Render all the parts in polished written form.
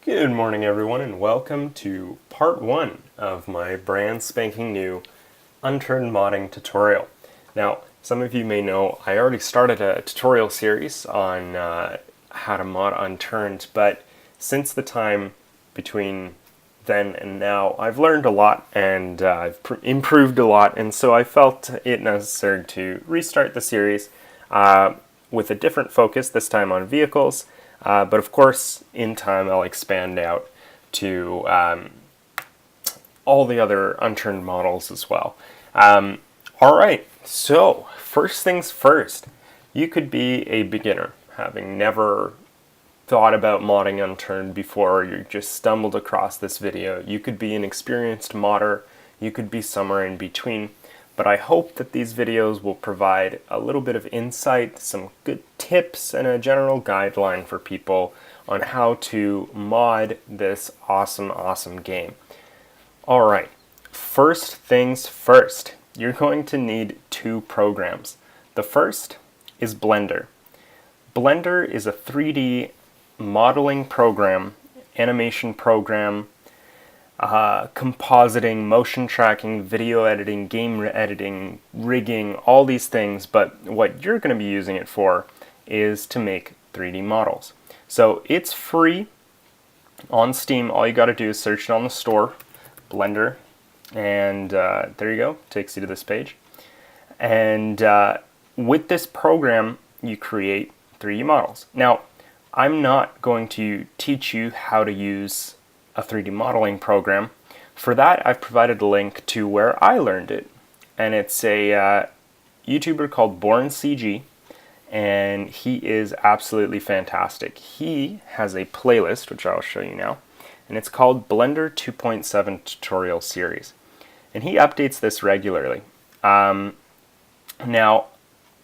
Good morning, everyone, and welcome to part 1 of my brand spanking new Unturned modding tutorial. Now, some of you may know I already started a tutorial series on how to mod Unturned, but since the time between then and now, I've learned a lot and I've improved a lot, and so I felt it necessary to restart the series with a different focus, this time on vehicles. But of course, in time, I'll expand out to all the other Unturned models as well. All right, so first things first, you could be a beginner, having never thought about modding Unturned before, you just stumbled across this video. You could be an experienced modder, you could be somewhere in between. But I hope that these videos will provide a little bit of insight, some good tips, and a general guideline for people on how to mod this awesome game. Alright, first things first, you're going to need 2 programs. The first is Blender. Blender is a 3D modeling program, animation program, compositing, motion tracking, video editing, game editing, rigging, all these things, but what you're going to be using it for is to make 3D models. So it's free on Steam. All you got to do is search it on the store, Blender, and there you go, takes you to this page. And with this program, you create 3D models. Now, I'm not going to teach you how to use a 3D modeling program. For that, I've provided a link to where I learned it, and it's a YouTuber called BornCG, and he is absolutely fantastic. He has a playlist, which I'll show you now, and it's called Blender 2.7 Tutorial Series, and he updates this regularly. Now,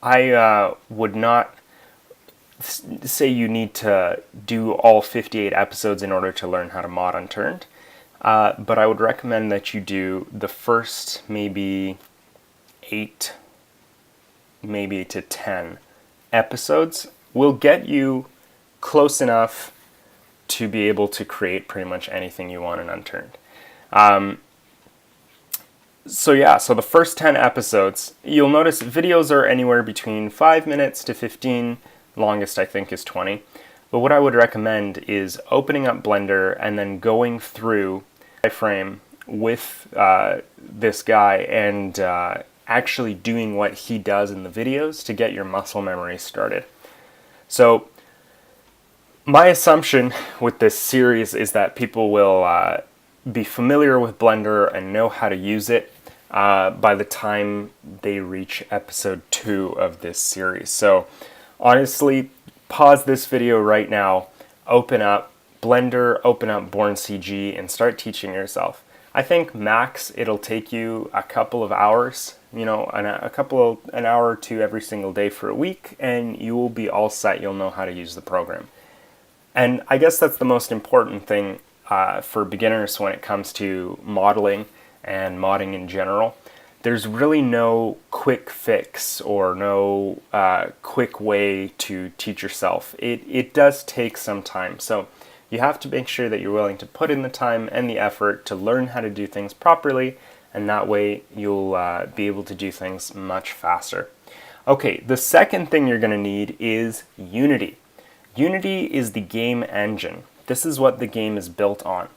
I would not say you need to do all 58 episodes in order to learn how to mod Unturned, but I would recommend that you do the first maybe 8, maybe to 10 episodes. Will get you close enough to be able to create pretty much anything you want in Unturned. So the first 10 episodes, you'll notice videos are anywhere between 5 minutes to 15. Longest I think is 20. But what I would recommend is opening up Blender and then going through frame with this guy and actually doing what he does in the videos to get your muscle memory started. So my assumption with this series is that people will be familiar with Blender and know how to use it by the time they reach episode 2 of this series. So honestly, pause this video right now, open up Blender, open up BornCG, and start teaching yourself. I think max it'll take you a couple of hours, an hour or 2 every single day for a week, and you will be all set. You'll know how to use the program. And I guess that's the most important thing for beginners when it comes to modeling and modding in general. There's really no quick fix or no quick way to teach yourself. It does take some time. So you have to make sure that you're willing to put in the time and the effort to learn how to do things properly, and that way you'll be able to do things much faster. Okay, the second thing you're going to need is Unity. Unity is the game engine. This is what the game is built on.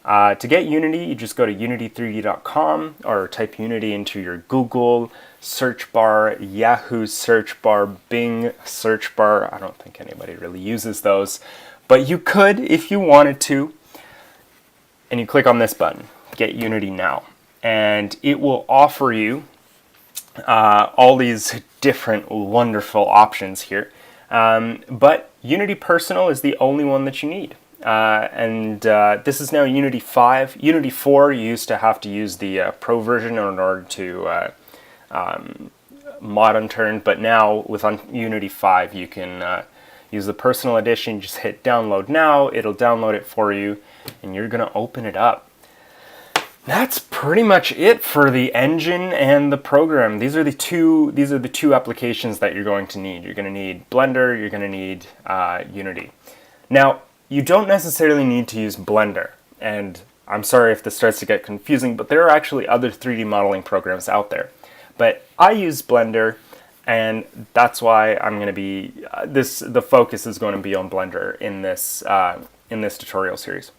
To get Unity, you just go to unity3d.com or type Unity into your Google search bar, Yahoo search bar, Bing search bar. I don't think anybody really uses those, but you could if you wanted to. And you click on this button, Get Unity Now, and it will offer you all these different wonderful options here. But Unity Personal is the only one that you need. This is now Unity 5. Unity 4, you used to have to use the Pro version in order to mod Unturned, but now with Unity 5 you can use the Personal Edition. Just hit download now, it'll download it for you, and you're going to open it up. That's pretty much it for the engine and the program. These are the two applications that you're going to need. You're going to need Blender, you're going to need Unity. Now, you don't necessarily need to use Blender. And I'm sorry if this starts to get confusing, but there are actually other 3D modeling programs out there. But I use Blender, and that's why I'm going to be, the focus is going to be on Blender in this tutorial series.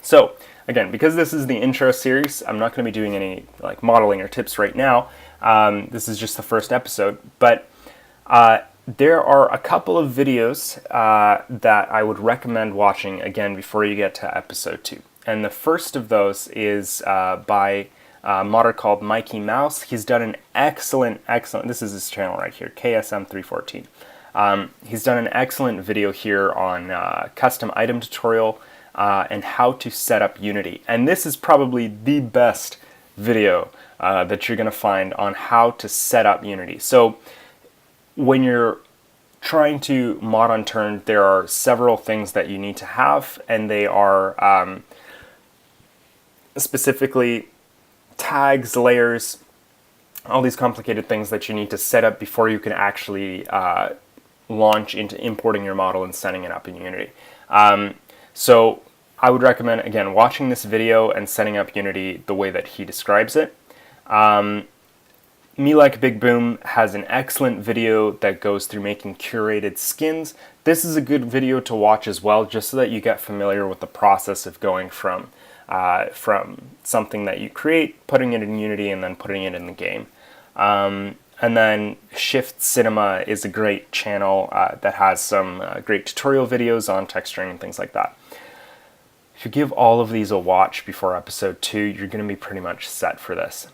So again, because this is the intro series, I'm not going to be doing any like modeling or tips right now. This is just the first episode, but there are a couple of videos that I would recommend watching again before you get to episode 2. And the first of those is by a modder called Mikey Mouse. He's done an excellent, this is his channel right here, KSM314. He's done an excellent video here on custom item tutorial and how to set up Unity. And this is probably the best video that you're going to find on how to set up Unity. So when you're trying to mod Unturned, there are several things that you need to have, and they are specifically tags, layers, all these complicated things that you need to set up before you can actually launch into importing your model and setting it up in Unity. So I would recommend, again, watching this video and setting up Unity the way that he describes it. Me Like Big Boom has an excellent video that goes through making curated skins. This is a good video to watch as well, just so that you get familiar with the process of going from something that you create, putting it in Unity, and then putting it in the game. And then Shift Cinema is a great channel that has some great tutorial videos on texturing and things like that. If you give all of these a watch before episode 2, you're going to be pretty much set for this.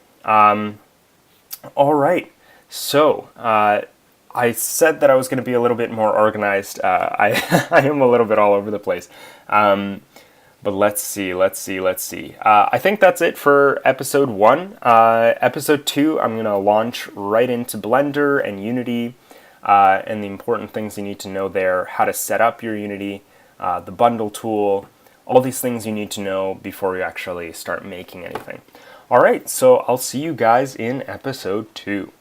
All right, so I said that I was going to be a little bit more organized. I am a little bit all over the place. But let's see. I think that's it for episode 1. Episode 2, I'm going to launch right into Blender and Unity and the important things you need to know there, how to set up your Unity, the bundle tool, all these things you need to know before you actually start making anything. All right, so I'll see you guys in episode 2.